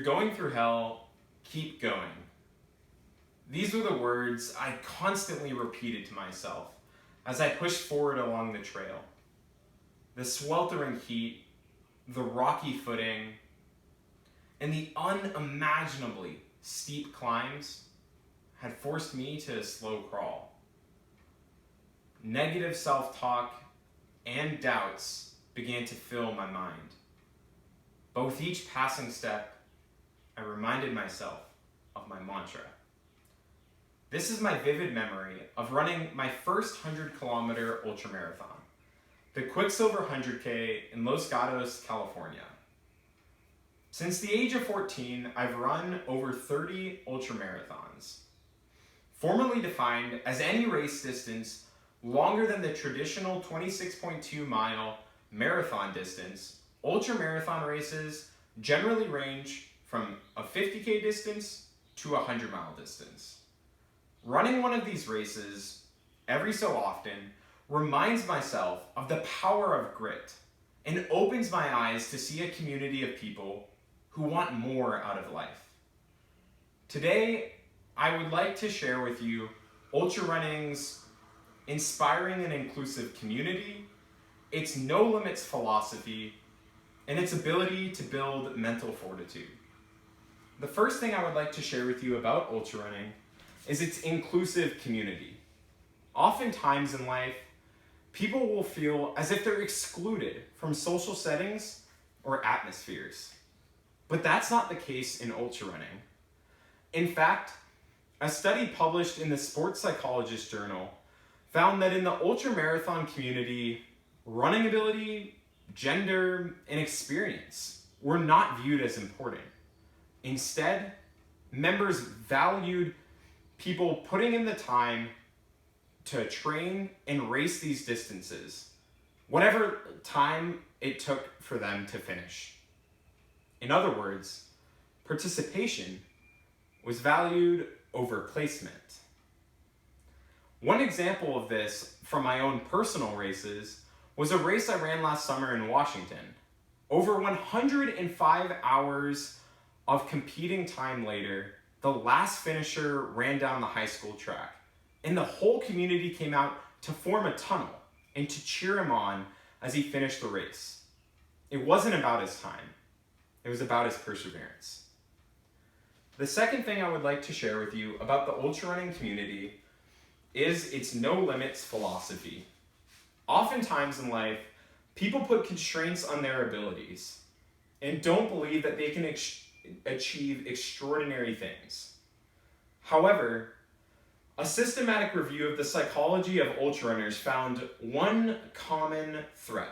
going through hell, keep going. These were the words I constantly repeated to myself as I pushed forward along the trail. The sweltering heat, the rocky footing, and the unimaginably steep climbs had forced me to a slow crawl. Negative self-talk and doubts began to fill my mind. But with each passing step, I reminded myself of my mantra. This is my vivid memory of running my first 100-kilometer ultramarathon, the Quicksilver 100K in Los Gatos, California. Since the age of 14, I've run over 30 ultramarathons, formally defined as any race distance longer than the traditional 26.2-mile marathon distance. Ultramarathon races generally range from a 50K distance to a 100-mile distance. Running one of these races every so often reminds myself of the power of grit and opens my eyes to see a community of people who want more out of life. Today, I would like to share with you Ultrarunning's inspiring and inclusive community, its no limits philosophy, and its ability to build mental fortitude. The first thing I would like to share with you about Ultrarunning is its inclusive community. Oftentimes in life, people will feel as if they're excluded from social settings or atmospheres. But that's not the case in ultrarunning. In fact, a study published in the Sports Psychologist Journal found that in the ultramarathon community, running ability, gender, and experience were not viewed as important. Instead, members valued people putting in the time to train and race these distances, whatever time it took for them to finish. In other words, participation was valued over placement. One example of this from my own personal races was a race I ran last summer in Washington. Over 105 hours of competing time later, the last finisher ran down the high school track, and the whole community came out to form a tunnel and to cheer him on as he finished the race. It wasn't about his time. It was about his perseverance. The second thing I would like to share with you about the ultrarunning community is its no limits philosophy. Oftentimes in life, people put constraints on their abilities and don't believe that they can achieve extraordinary things. However, a systematic review of the psychology of ultrarunners found one common thread: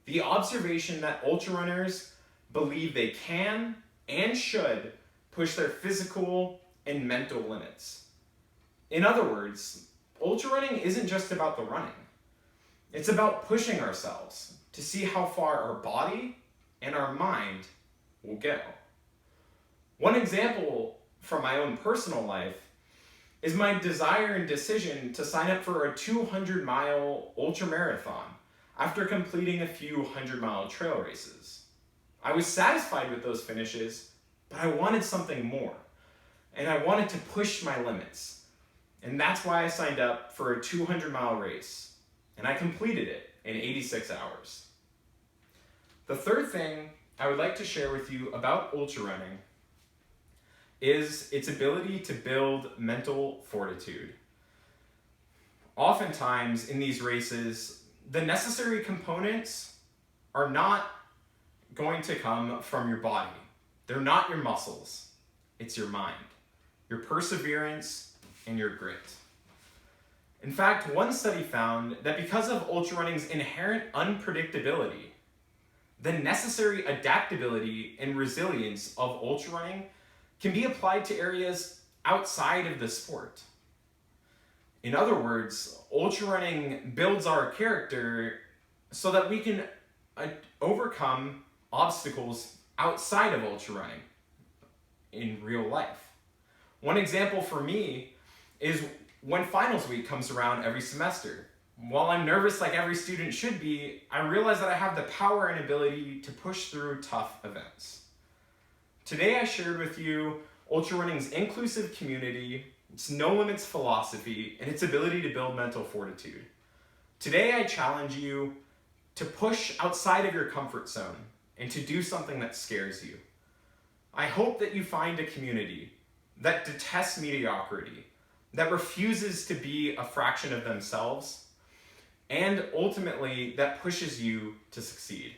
the observation that ultrarunners believe they can and should push their physical and mental limits. In other words, ultrarunning isn't just about the running. It's about pushing ourselves to see how far our body and our mind will go. One example from my own personal life is my desire and decision to sign up for a 200-mile ultramarathon after completing a few 100-mile trail races. I was satisfied with those finishes, but I wanted something more, and I wanted to push my limits. And that's why I signed up for a 200-mile race, and I completed it in 86 hours. The third thing I would like to share with you about ultrarunning is its ability to build mental fortitude. Oftentimes in these races, the necessary components are not going to come from your body. They're not your muscles. It's your mind, your perseverance, and your grit. In fact, one study found that because of ultrarunning's inherent unpredictability, the necessary adaptability and resilience of ultrarunning can be applied to areas outside of the sport. In other words, ultrarunning builds our character so that we can overcome obstacles outside of ultrarunning in real life. One example for me is when finals week comes around every semester. While I'm nervous like every student should be, I realize that I have the power and ability to push through tough events. Today I shared with you Ultrarunning's inclusive community, its no limits philosophy, and its ability to build mental fortitude. Today I challenge you to push outside of your comfort zone and to do something that scares you. I hope that you find a community that detests mediocrity, that refuses to be a fraction of themselves, and ultimately that pushes you to succeed.